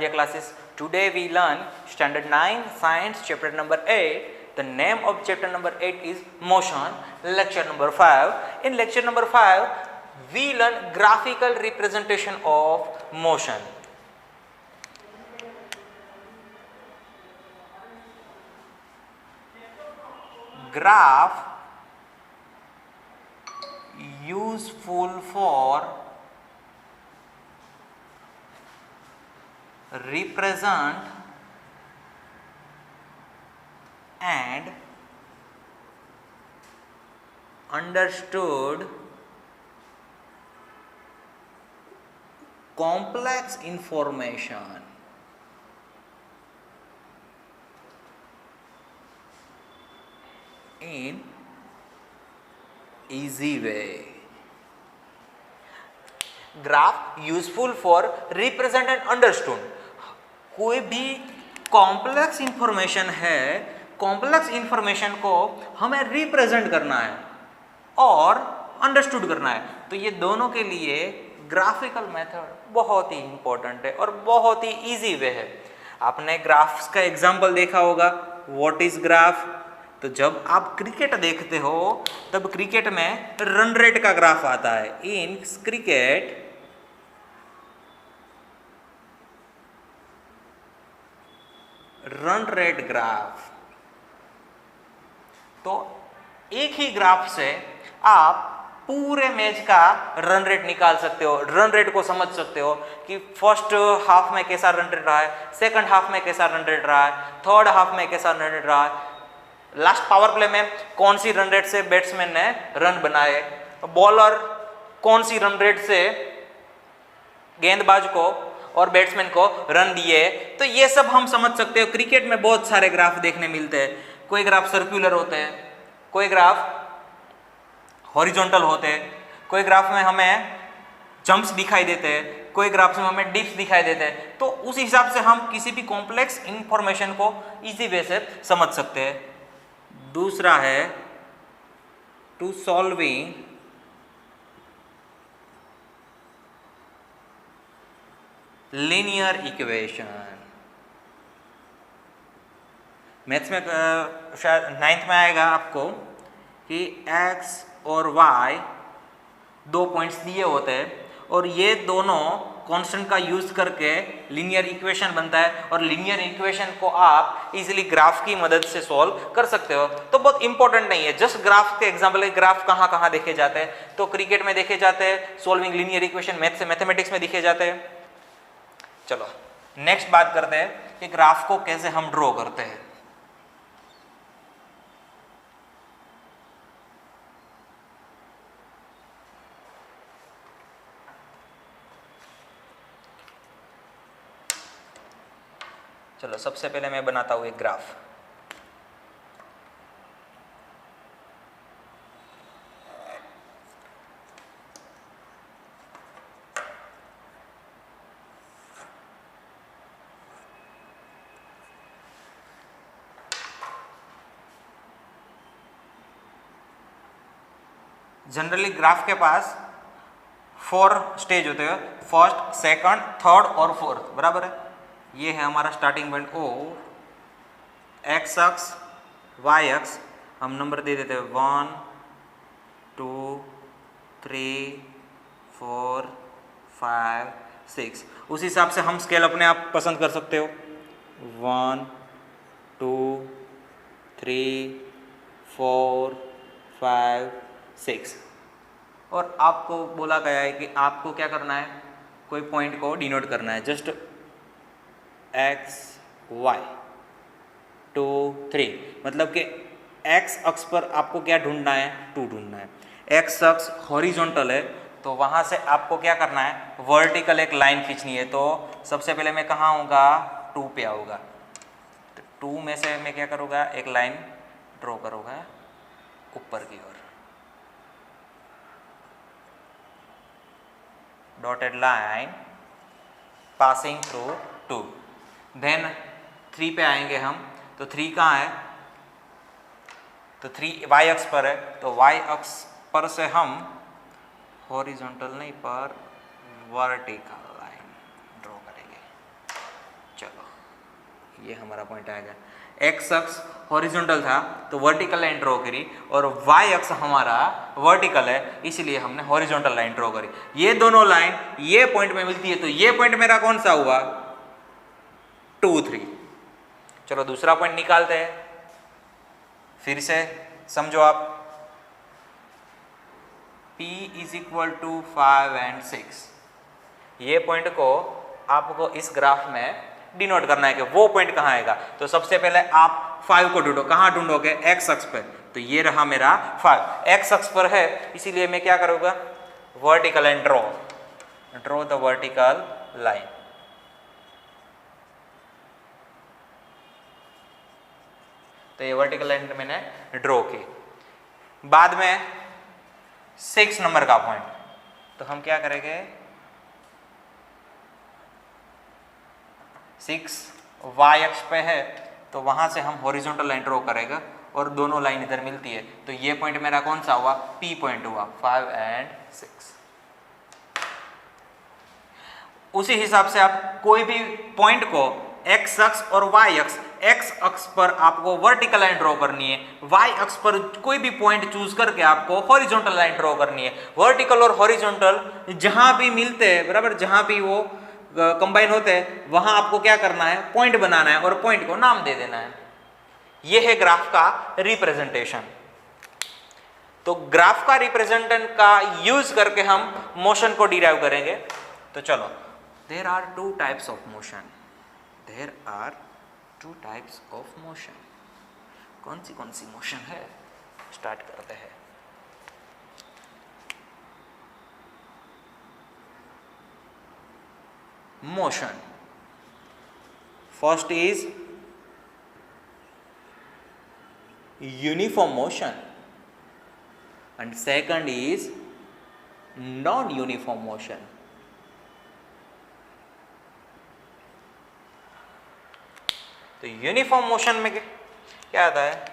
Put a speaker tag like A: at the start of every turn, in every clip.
A: Aradhya classes. Today we learn standard 9 science chapter number 8. The name of chapter number 8 is motion. Lecture number 5. In lecture number 5 we learn graphical representation of motion. Graph useful for represent and understood complex information in easy way. Graph useful for represent and understood. कोई भी complex information है, complex information को हमें represent करना है और understood करना है, तो ये दोनों के लिए ग्राफिकल मेथड बहुत ही इंपॉर्टेंट है और बहुत ही इजी वे है. आपने ग्राफ्स का एग्जांपल देखा होगा. What is graph? तो जब आप क्रिकेट देखते हो तब क्रिकेट में रन रेट का ग्राफ आता है. In cricket run rate graph. तो एक ही ग्राफ से आप पूरे मैच का रन रेट निकाल सकते हो, रन रेट को समझ सकते हो कि फर्स्ट हाफ में कैसा रन रेट रहा है, सेकंड हाफ में कैसा रन रेट रहा है, थर्ड हाफ में कैसा रन रेट रहा है, लास्ट पावर प्ले में कौन सी रन रेट से बैट्समैन ने रन बनाए, बॉलर कौन सी रन रेट से गेंदबाज को और बैट्समैन को रन दिए. तो ये सब हम समझ सकते हो. क्रिकेट में बहुत सारे ग्राफ देखने मिलते हैं. कोई ग्राफ सर्कुलर होते हैं, कोई ग्राफ हॉरिजॉन्टल होते हैं, कोई ग्राफ में हमें जंप्स दिखाई देते हैं, कोई ग्राफ में हमें डिप्स दिखाई देते हैं. तो उस हिसाब से हम किसी भी कॉम्प्लेक्स इंफॉर्मेशन को इजी वे से समझ सकते हैं. दूसरा है to solving linear equation. Maths में शायद 9th में आएगा आपको कि x और y दो पॉइंट्स दिए होते हैं और ये दोनों कांस्टेंट का यूज करके लीनियर इक्वेशन बनता है और लीनियर इक्वेशन को आप इजीली ग्राफ की मदद से सॉल्व कर सकते हो. तो बहुत इंपॉर्टेंट नहीं है, जस्ट ग्राफ के एग्जांपल. ग्राफ कहाँ कहाँ देखे जाते हैं? तो क्रिकेट में देखे जाते हैं, सॉल्विंग लीनियर इक्वेशन मैथमेटिक्स में दिखे जाते हैं. चलो नेक्स्ट बात करते हैं कि ग्राफ को कैसे हम ड्रॉ करते हैं. चलो सबसे पहले मैं बनाता हूं एक ग्राफ. जनरली ग्राफ के पास 4 स्टेज होते हैं, फर्स्ट, सेकंड, थर्ड और फोर्थ. बराबर है. ये है हमारा स्टार्टिंग पॉइंट O. एक्स अक्स, वाई अक्स हम नंबर दे देते हैं 1 2 3 4 5 6. उस हिसाब से हम स्केल अपने आप पसंद कर सकते हो. 1 2 3 4 5 6. और आपको बोला गया है कि आपको क्या करना है, कोई पॉइंट को डिनोट करना है. जस्ट x y 2 3 मतलब कि x अक्ष पर आपको क्या ढूंढना है? 2 ढूंढना है. x अक्ष हॉरिजॉन्टल है तो वहाँ से आपको क्या करना है? वर्टिकल एक लाइन खींचनी है. तो सबसे पहले मैं कहाँ आऊँगा? 2 पे आऊँगा. तो 2 में से मैं क्या करूँगा? एक लाइन ड्रॉ करूँगा ऊपर की ओर. Dotted line passing through 2. Then 3 पे आएंगे हम. तो 3 कहाँ है? तो 3 y अक्ष पर है. तो y अक्ष पर से हम हॉरिजॉन्टल नहीं पर वर्टिकल लाइन ड्रॉ करेंगे. ये हमारा पॉइंट आएगा। एक्स अक्ष हॉरिजॉन्टल था तो वर्टिकल लाइन ड्रॉ करी, और वाई अक्ष हमारा वर्टिकल है इसलिए हमने हॉरिजॉन्टल लाइन ड्रॉ करी। ये दोनों लाइन ये पॉइंट में मिलती है तो ये पॉइंट मेरा कौन सा हुआ? 2, 3। चलो दूसरा पॉइंट निकालते हैं, फिर से समझो आप। P = 5 and 6, ये पॉइंट को आपको इस ग्राफ में डिनोट करना है कि वो पॉइंट कहाँ आएगा। तो सबसे पहले आप 5 को ढूंढो, कहाँ ढूंढोगे? एक्स अक्ष पे, तो ये रहा मेरा 5, एक्स अक्ष पर है इसीलिए मैं क्या करूँगा? Vertical line draw the vertical line. तो ये वर्टिकल लाइन मैंने ड्रॉ की। बाद में 6 नंबर का पॉइंट, तो हम क्या करेंगे? 6 वाई अक्ष पे है तो वहां से हम हॉरिजॉन्टल लाइन ड्रॉ करेगा और दोनों लाइन इधर मिलती है तो ये पॉइंट मेरा कौन सा हुआ? P पॉइंट हुआ, 5 and 6। उसी हिसाब से आप कोई भी पॉइंट को एक्स अक्ष और वाई अक्ष, एक्स अक्ष पर आपको वर्टिकल लाइन ड्रॉ करनी है, वाई अक्ष पर कोई भी पॉइंट चूज करके आपको हॉरिजॉन्टल लाइन ड्रॉ करनी है। वर्टिकल और हॉरिजॉन्टल जहां भी मिलते हैं, बराबर, जहां भी वो कंबाइन होते हैं वहां आपको क्या करना है? पॉइंट बनाना है और पॉइंट को नाम दे देना है। यह है ग्राफ का रिप्रेजेंटेशन। तो ग्राफ का रिप्रेजेंटेशन का यूज करके हम मोशन को डिराइव करेंगे। तो चलो, there are 2 types of motion. There are 2 types of motion. कौन सी मोशन है? स्टार्ट करते हैं। Motion, first is uniform motion and second is non-uniform motion. तो यूनिफॉर्म मोशन में क्या आता है?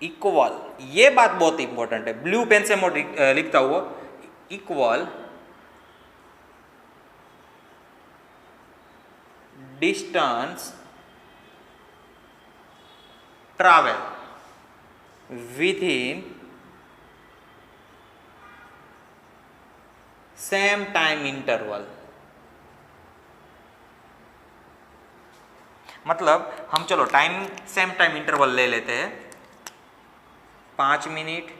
A: इक्वल, ये बात बहुत इंपॉर्टेंट है, ब्लू पेन से मैं लिखता हुआ, equal distance travel within same time interval. मतलब हम चलो सेम टाइम इंटरवल ले लेते हैं, 5 मिनट,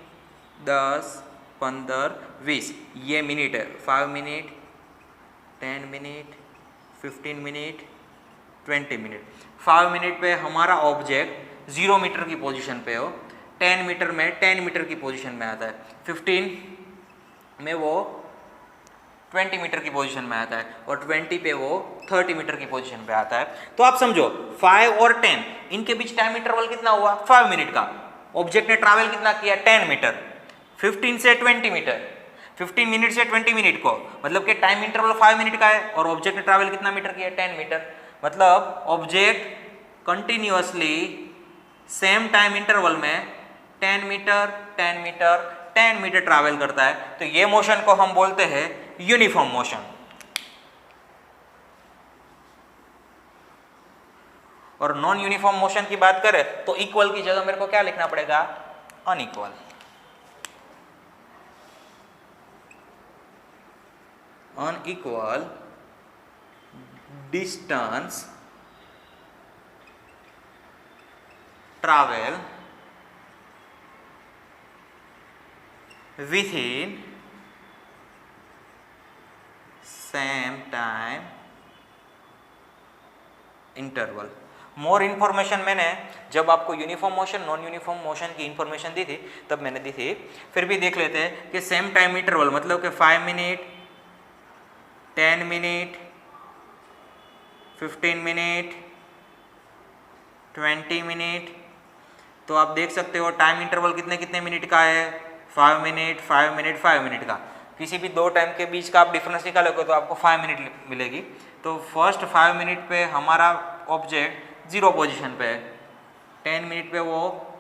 A: 10, 15, 20, ये मिनट है, 5 minute, 10 minute, 15 minute, 20 minute. 5 minute पे हमारा ऑब्जेक्ट 0 मीटर की पोजीशन पे हो, 10 मीटर में 10 मीटर की पोजीशन में आता है, 15 में वो 20 मीटर की पोजीशन में आता है और 20 पे वो 30 मीटर की पोजीशन पे आता है। तो आप समझो 5 और 10 इनके बीच टाइम इंटरवल कितना हुआ? 5 मिनट का। ऑब्जेक्ट ने ट्रैवल कितना किया? 10 मीटर। 15 से 20 मीटर, 15 मिनट से 20 मिनट को, मतलब कि टाइम इंटरवल 5 मिनट का है और ऑब्जेक्ट ने ट्रैवल कितना मीटर किया? 10 मीटर। मतलब object continuously same time interval में 10 मीटर 10 मीटर 10 मीटर ट्रैवल करता है। तो ये मोशन को हम बोलते हैं यूनिफॉर्म मोशन। और नॉन यूनिफॉर्म मोशन की बात करें तो इक्वल की जगह मेरे को क्या लिखना पड़ेगा? Unequal. Unequal distance travel within same time interval। More information मैंने जब आपको uniform motion non uniform motion की इंफॉर्मेशन दी थी तब मैंने दी थी, फिर भी देख लेते हैं कि सेम टाइम इंटरवल मतलब कि 5 मिनट, 10 मिनट, 15 मिनट, 20 मिनट। तो आप देख सकते हो टाइम इंटरवल कितने कितने मिनट का है? 5 मिनट 5 मिनट 5 मिनट का। किसी भी दो टाइम के बीच का आप डिफरेंस निकालोगे तो आपको 5 मिनट मिलेगी। तो फर्स्ट 5 मिनट पे हमारा ऑब्जेक्ट 0 पोजीशन पे है, 10 मिनट पे वो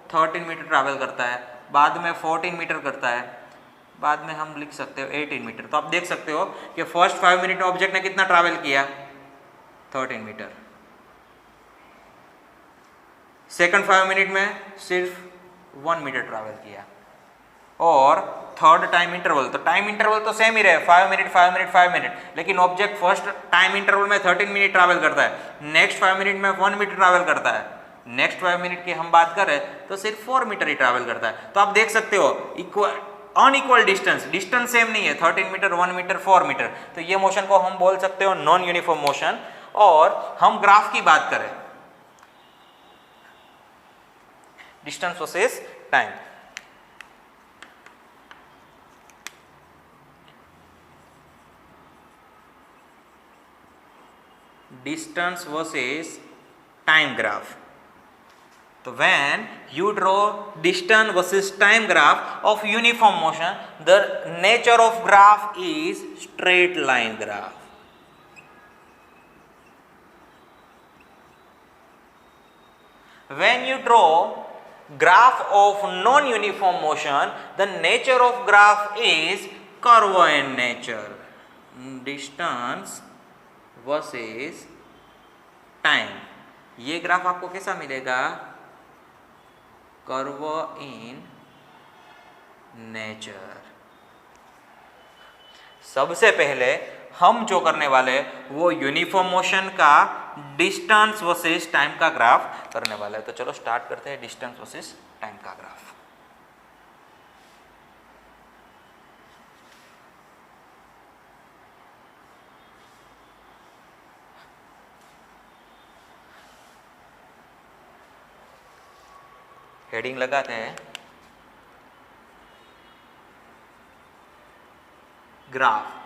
A: 13 मीटर ट्रैवल करता है, बाद में 14 मीटर करता है, बाद में हम लिख सकते हो 18 मीटर। तो आप देख सकते हो कि फर्स्ट 5 मिनट में ऑब्जेक्ट ने कितना ट्रैवल किया? 13 मीटर। सेकंड 5 मिनट में सिर्फ 1 मीटर ट्रैवल किया। और थर्ड टाइम इंटरवल, तो टाइम इंटरवल तो सेम ही रहे 5 मिनट 5 मिनट 5 मिनट, लेकिन ऑब्जेक्ट फर्स्ट टाइम इंटरवल में 13 मिनट ट्रैवल करता है, नेक्स्ट 5 मिनट में 1 मीटर ट्रैवल करता है, नेक्स्ट 5 मिनट की हम बात करें तो सिर्फ 4 मीटर ही ट्रैवल करता है। तो आप देख सकते हो अनइक्वल डिस्टेंस सेम नहीं है, 13 मीटर 1 मीटर 4 मीटर, तो ये मोशन को हम बोल सकते हो नॉन यूनिफॉर्म मोशन। और हम ग्राफ की बात करें, distance versus time, distance versus time graph. So when you draw distance versus time graph of uniform motion, the nature of graph is straight line graph. When you draw graph of non-uniform motion, the nature of graph is curve in nature. Distance versus time, ये graph आपको कैसा मिलेगा? Curve in nature. सबसे पहले हम जो करने वाले वो यूनिफॉर्म मोशन का डिस्टेंस वर्सेस टाइम का ग्राफ करने वाले हैं। तो चलो स्टार्ट करते हैं डिस्टेंस वर्सेस टाइम का ग्राफ। हेडिंग लगाते हैं ग्राफ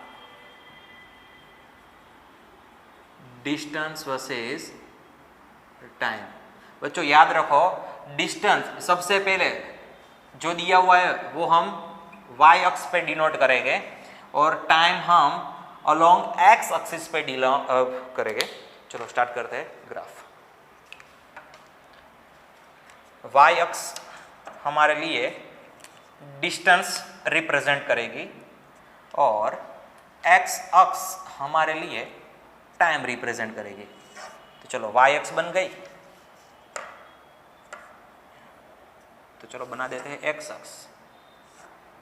A: डिस्टेंस वर्सेस टाइम। बच्चों याद रखो, डिस्टेंस सबसे पहले जो दिया हुआ है वो हम y अक्ष पे डिनोट करेंगे और टाइम हम अलोंग x एक्सिस पे करेंगे। चलो स्टार्ट करते हैं ग्राफ। y अक्ष हमारे लिए डिस्टेंस रिप्रेजेंट करेगी और x अक्ष हमारे लिए टाइम रिप्रेजेंट करेगी। तो चलो y अक्ष बन गई, तो चलो बना देते हैं x अक्ष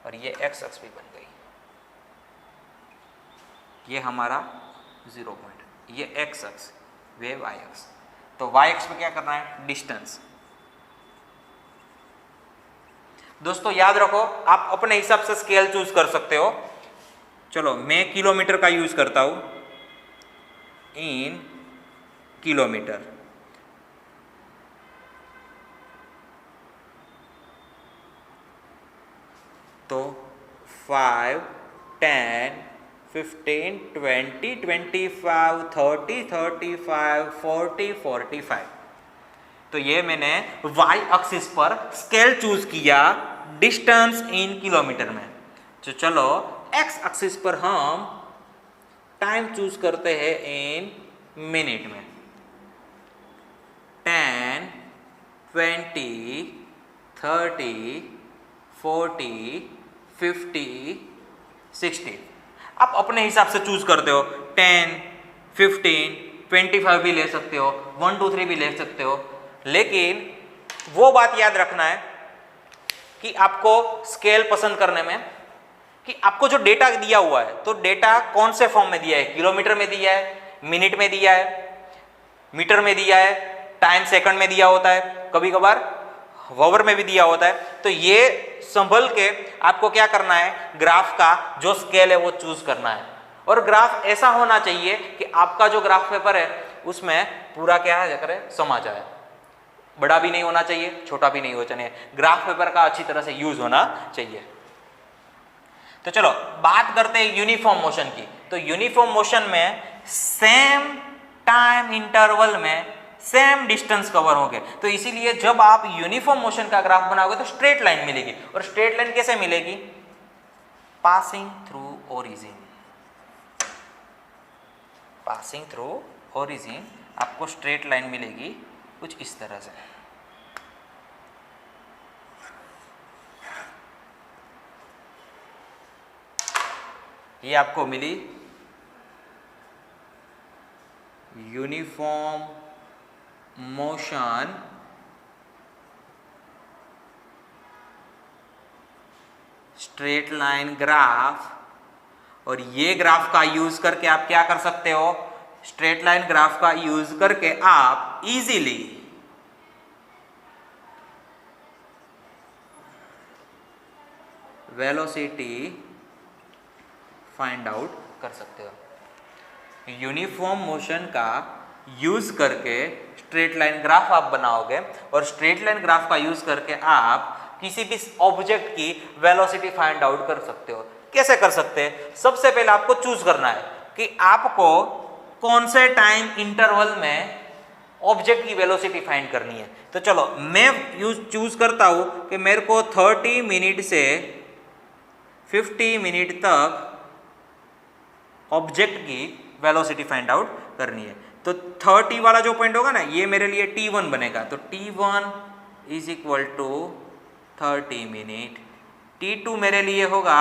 A: और ये x अक्ष भी बन गई। ये हमारा 0 पॉइंट, ये x अक्ष, वे y अक्ष। तो y अक्ष पे क्या करना है? डिस्टेंस। दोस्तों याद रखो, आप अपने हिसाब से स्केल चूज कर सकते हो। चलो मैं किलोमीटर का यूज करता हूं, इन किलोमीटर। तो 5, 10, 15, 20, 25, 30, 35, 40, 45। तो ये मैंने y एक्सिस पर स्केल चूज किया डिस्टेंस इन किलोमीटर में। तो चलो x एक्सिस पर हम टाइम चूज करते हैं इन मिनट में। 10, 20, 30, 40, 50, 60। आप अपने हिसाब से चूज करते हो, 10, 15, 25 भी ले सकते हो, 1, 2, 3 भी ले सकते हो। लेकिन वो बात याद रखना है कि आपको स्केल पसंद करने में कि आपको जो डेटा दिया हुआ है, तो डेटा कौन से फॉर्म में दिया है? किलोमीटर में दिया है, मिनट में दिया है, मीटर में दिया है, टाइम सेकंड में दिया होता है, कभी कभार हावर में भी दिया होता है। तो ये संभल के आपको क्या करना है? ग्राफ का जो स्केल है वो चूज करना है। और ग्राफ ऐसा होना चाहिए कि आपका जो ग्राफ पेपर है उसमें पूरा क्या है करे समा जाए। बड़ा भी नहीं होना चाहिए, छोटा भी नहीं होना चाहिए। ग्राफ पेपर का अच्छी तरह से यूज होना चाहिए। तो चलो बात करते हैं यूनिफॉर्म मोशन की। तो यूनिफॉर्म मोशन में सेम टाइम इंटरवल में सेम डिस्टेंस कवर होंगे। तो इसीलिए जब आप यूनिफॉर्म मोशन का ग्राफ बनाओगे तो स्ट्रेट लाइन मिलेगी। और स्ट्रेट लाइन कैसे मिलेगी? Passing through origin. Passing through origin आपको स्ट्रेट लाइन मिलेगी कुछ इस तरह से। ये आपको मिली uniform motion straight line graph, और ये ग्राफ का यूज करके आप क्या कर सकते हो, स्ट्रेट लाइन ग्राफ का यूज करके आप इजीली वेलोसिटी फाइंड आउट कर सकते हो। यूनिफॉर्म मोशन का यूज करके स्ट्रेट लाइन ग्राफ आप बनाओगे, और स्ट्रेट लाइन ग्राफ का यूज करके आप किसी भी ऑब्जेक्ट की वेलोसिटी फाइंड आउट कर सकते हो। कैसे कर सकते हैं? सबसे पहले आपको चूज करना है कि आपको कौन से टाइम इंटरवल में ऑब्जेक्ट की वेलोसिटी फाइंड करनी है। तो चलो मैं चूज करता हूं कि मेरे को 30 मिनट से 50 मिनट तक ऑब्जेक्ट की वेलोसिटी फाइंड आउट करनी है। तो 30 वाला जो पॉइंट होगा ना, ये मेरे लिए t1 बनेगा। तो t1 is equal to 30 minute, t2 मेरे लिए होगा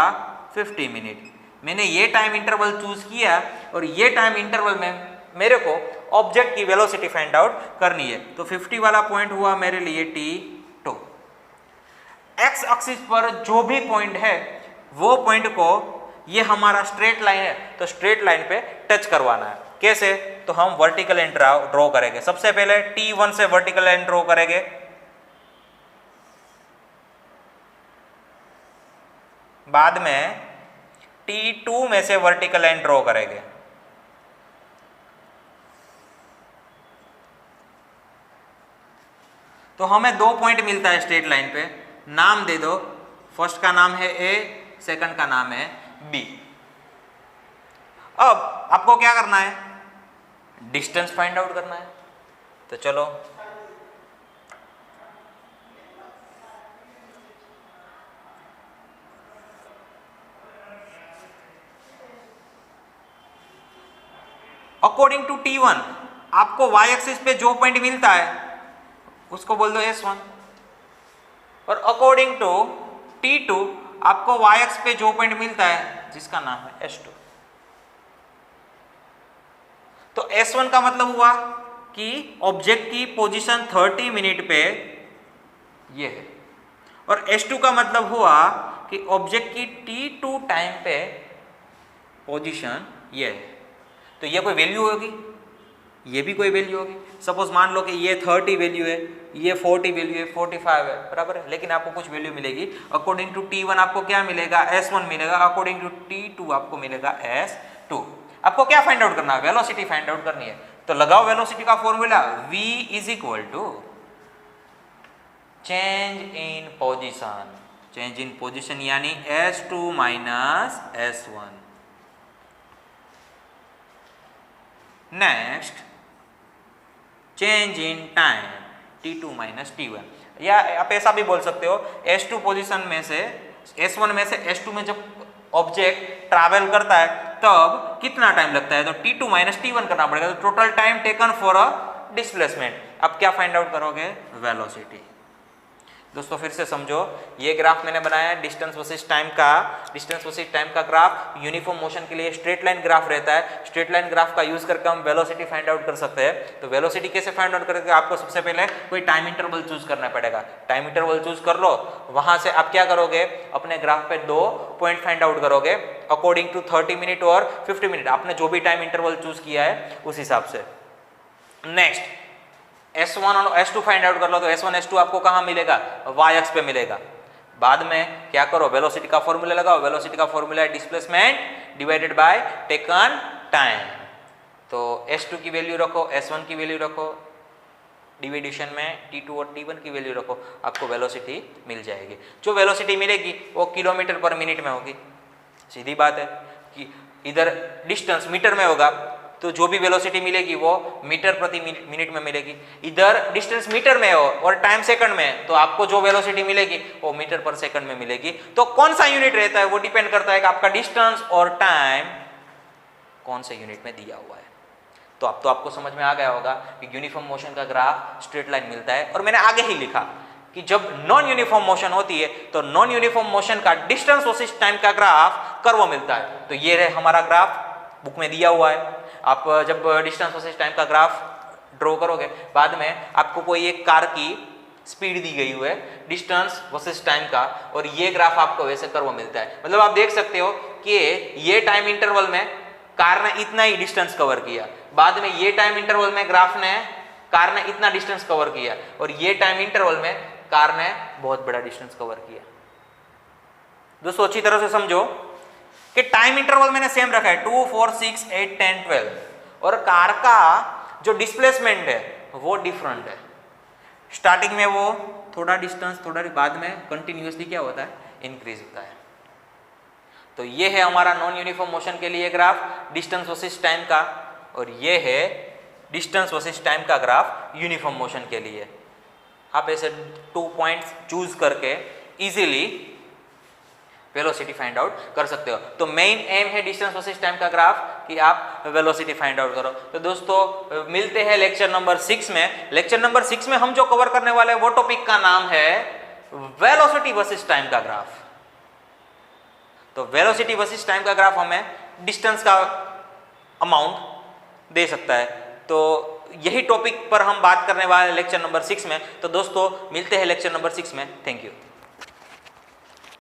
A: 50 मिनट। मैंने ये टाइम इंटरवल चूज किया, और ये टाइम इंटरवल में मेरे को ऑब्जेक्ट की वेलोसिटी फाइंड आउट करनी है। तो 50 वाला पॉइंट हुआ मेरे लिए t2। एक्स एक्सिस पर जो भी पॉइंट है वो पॉइंट को, ये हमारा स्ट्रेट लाइन है, तो स्ट्रेट लाइन पे टच करवाना है। कैसे? तो हम वर्टिकल लाइन ड्रॉ करेंगे। सबसे पहले t1 से वर्टिकल लाइन ड्रॉ करेंगे, बाद में t2 में से वर्टिकल लाइन ड्रॉ करेंगे। तो हमें दो पॉइंट मिलता है स्ट्रेट लाइन पे। नाम दे दो, फर्स्ट का नाम है A, सेकंड का नाम है B। अब आपको क्या करना है? डिस्टेंस फाइंड आउट करना है। तो चलो अकॉर्डिंग टू t1 आपको y एक्सिस पे जो पॉइंट मिलता है उसको बोल दो s1, और अकॉर्डिंग टू t2 आपको y एक्स पे जो पॉइंट मिलता है जिसका नाम है s2। तो s1 का मतलब हुआ कि ऑब्जेक्ट की पोजीशन 30 मिनट पे ये है, और s2 का मतलब हुआ कि ऑब्जेक्ट की t2 टाइम पे पोजीशन ये है। तो ये कोई वैल्यू होगी, ये भी कोई वैल्यू होगी। सपोज मान लो कि ये 30 वैल्यू है, ये 40 वैल्यू है, 45 है, बराबर है, लेकिन आपको कुछ वैल्यू मिलेगी। अकॉर्डिंग टू t1 आपको क्या मिलेगा? s1 मिलेगा। अकॉर्डिंग टू t2 आपको मिलेगा s2। आपको क्या फाइंड आउट करना है? वेलोसिटी फाइंड आउट करनी है। तो लगाओ वेलोसिटी का formula, v is equal to change in position, change in position यानी s2 minus s1। Next change in time t2 minus t1, या आप ऐसा भी बोल सकते हो s2 पोजीशन में से s1 में से s2 में जब ऑब्जेक्ट ट्रैवल करता है तब कितना टाइम लगता है? तो t2 माइनस t1 करना पड़ेगा। तो total time taken for a displacement. अब क्या फाइंड आउट करोगे? वेलोसिटी। दोस्तों फिर से समझो, ये ग्राफ मैंने बनाया है डिस्टेंस वर्सेस टाइम का। डिस्टेंस वर्सेस टाइम का ग्राफ यूनिफॉर्म मोशन के लिए स्ट्रेट लाइन ग्राफ रहता है। स्ट्रेट लाइन ग्राफ का यूज करके हम वेलोसिटी फाइंड आउट कर सकते हैं। तो वेलोसिटी कैसे फाइंड आउट करेंगे? आपको सबसे पहले कोई टाइम इंटरवल चूज करना पड़ेगा। टाइम इंटरवल चूज कर लो, वहां से आप क्या करोगे? अपने ग्राफ पे दो पॉइंट फाइंड आउट करोगे अकॉर्डिंग टू 30 मिनट और 50 मिनट। आपने जो भी टाइम इंटरवल चूज किया है उस हिसाब से। नेक्स्ट S1 और S2 फाइंड आउट कर लो। तो S1 S2 आपको कहाँ मिलेगा? y एक्स पे मिलेगा। बाद में क्या करो? वेलोसिटी का फॉर्मूला लगाओ। वेलोसिटी का फॉर्मूला है displacement divided by taken time. तो S2 की वैल्यू रखो, S1 की वैल्यू रखो, डिविडेशन में T2 और T1 की वैल्यू रखो, आपको वेलोसिटी मिल जाएगी। जो वेलोसिटी मिलेगी वो किलोमीटर पर मिनट में होगी। सीधी बात है कि इधर डिस्टेंस मीटर में होगा, तो जो भी वेलोसिटी मिलेगी वो मीटर प्रति मिनट में मिलेगी। इधर डिस्टेंस मीटर में हो और टाइम सेकंड में, तो आपको जो वेलोसिटी मिलेगी वो मीटर पर सेकंड में मिलेगी। तो कौन सा यूनिट रहता है वो डिपेंड करता है कि आपका डिस्टेंस और टाइम कौन से यूनिट में दिया हुआ है। तो अब तो आपको समझ में आ गया होगा कि यूनिफॉर्म मोशन का ग्राफ स्ट्रेट लाइन मिलता है। और मैंने आगे ही लिखा कि जब नॉन यूनिफॉर्म मोशन होती है तो नॉन यूनिफॉर्म मोशन का डिस्टेंस वर्सेस टाइम का ग्राफ कर्व मिलता है। तो ये रहे हमारा ग्राफ, बुक में दिया हुआ है। आप जब डिस्टेंस वर्सेस टाइम का ग्राफ ड्रॉ करोगे, बाद में आपको कोई एक कार की स्पीड दी गई हुई है डिस्टेंस वर्सेस टाइम का, और ये ग्राफ आपको वैसे कर्व मिलता है। मतलब आप देख सकते हो कि ये टाइम इंटरवल में कार ने इतना ही डिस्टेंस कवर किया, बाद में ये टाइम इंटरवल में कार ने इतना डिस्टेंस कवर किया, और ये टाइम इंटरवल में कार ने बहुत बड़ा डिस्टेंस कवर किया। दोस्तों अच्छी तरह से समझो कि टाइम इंटरवल मैंने सेम रखा है 2, 4, 6, 8, 10, 12, और कार का जो डिस्प्लेसमेंट है वो डिफरेंट है। स्टार्टिंग में वो थोड़ा डिस्टेंस, थोड़ा बाद में कंटिन्यूअसली क्या होता है, इंक्रीज होता है। तो ये है हमारा नॉन यूनिफॉर्म मोशन के लिए ग्राफ डिस्टेंस वर्सेस टाइम का, और ये है डिस्टेंस वर्सेस टाइम का ग्राफ यूनिफॉर्म मोशन के लिए। आप ऐसे 2 पॉइंट्स चूज करके इजीली वेलोसिटी फाइंड आउट कर सकते हो। तो मेन एम है डिस्टेंस वर्सेस टाइम का ग्राफ कि आप वेलोसिटी फाइंड आउट करो। तो दोस्तों मिलते हैं लेक्चर नंबर 6 में। लेक्चर नंबर 6 में हम जो कवर करने वाले हैं वो टॉपिक का नाम है वेलोसिटी वर्सेस टाइम का ग्राफ। तो वेलोसिटी वर्सेस टाइम का ग्राफ हमें डिस्टेंस का अमाउंट दे सकता है। तो यही टॉपिक पर हम बात करने वाले हैं लेक्चर नंबर 6 में। तो दोस्तों मिलते हैं लेक्चर नंबर 6 में। Thank you.